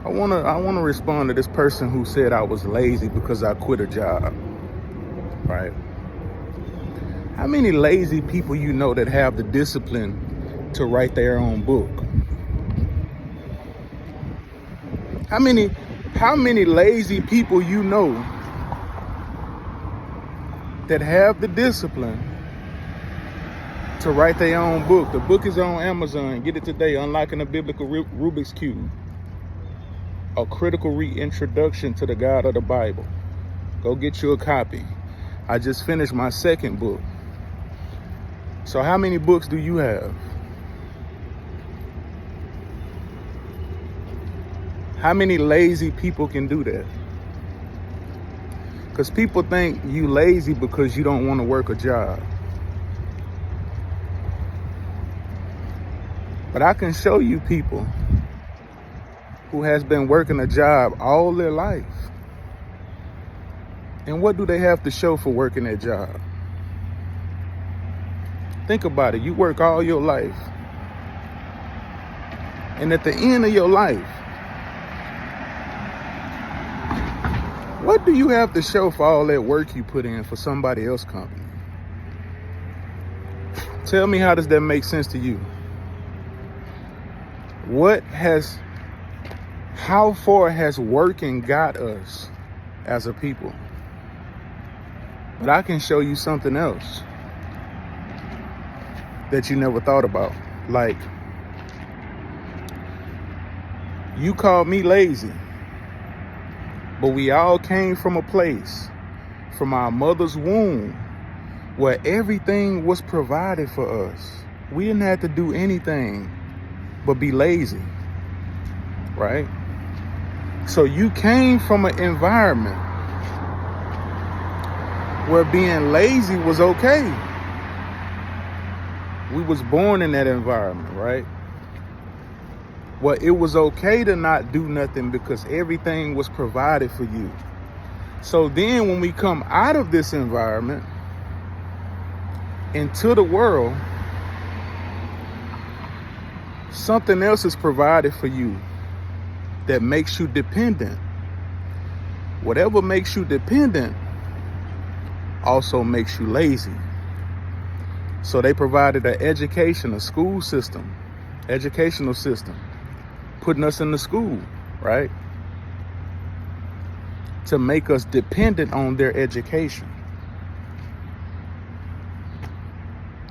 I wanna respond to this person who said I was lazy because I quit a job. Right? How many lazy people you know that have the discipline to write their own book? How many lazy people you know that have the discipline to write their own book? The book is on Amazon. Get it today. Unlocking the Biblical Rubik's Cube. A critical reintroduction to the God of the Bible. Go get you a copy. I just finished my second book. So how many books do you have? How many lazy people can do that? Because people think you lazy because you don't want to work a job. But I can show you people who has been working a job all their life. And what do they have to show for working that job? Think about it. You work all your life. And at the end of your life, what do you have to show for all that work you put in for somebody else's company? Tell me, how does that make sense to you? How far has working got us as a people? But I can show you something else that you never thought about. Like, you called me lazy, but we all came from a place, from our mother's womb, where everything was provided for us. We didn't have to do anything but be lazy, right? So you came from an environment where being lazy was okay. We was born in that environment, right? Well, it was okay to not do nothing because everything was provided for you. So then when we come out of this environment into the world, something else is provided for you that makes you dependent. Whatever makes you dependent also makes you lazy. So they provided an educational system, putting us in the school, right? To make us dependent on their education.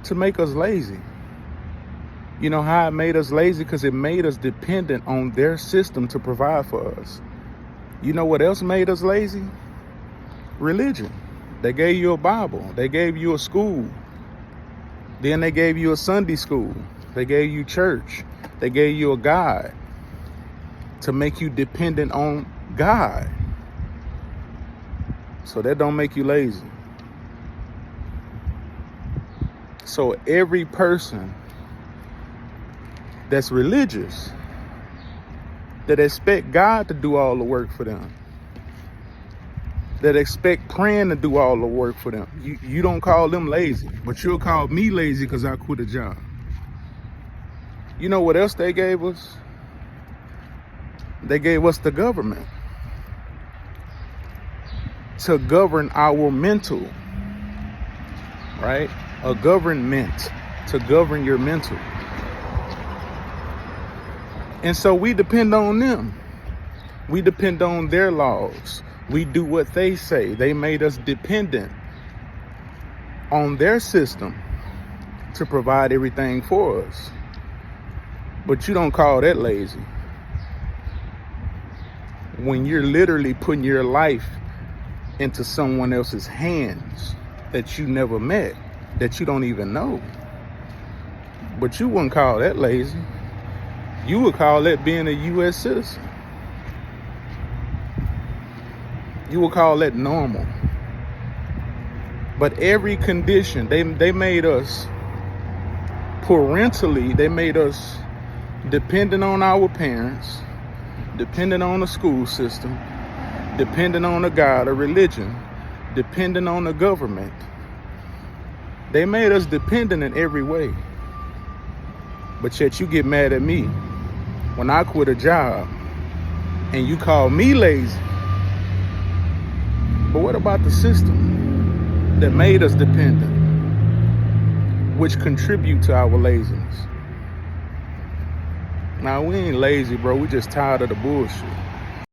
To make us lazy. You know how it made us lazy? Because it made us dependent on their system to provide for us. You know what else made us lazy? Religion. They gave you a Bible. They gave you a school. Then they gave you a Sunday school. They gave you church. They gave you a God to make you dependent on God. So that don't make you lazy. So every person that's religious, that expect God to do all the work for them, that expect praying to do all the work for them, you don't call them lazy, but you'll call me lazy because I quit a job. You know what else they gave us? They gave us the government to govern our mental, right? A government to govern your mental. And so we depend on them. We depend on their laws. We do what they say. They made us dependent on their system to provide everything for us. But you don't call that lazy. When you're literally putting your life into someone else's hands that you never met, that you don't even know. But you wouldn't call that lazy. You would call that being a U.S. citizen. You would call that normal. But every condition, they made us parentally, they made us dependent on our parents, dependent on the school system, dependent on a God, a religion, dependent on the government. They made us dependent in every way. But yet you get mad at me when I quit a job and you call me lazy. But what about the system that made us dependent, which contribute to our laziness? Now, we ain't lazy, bro. We just tired of the bullshit.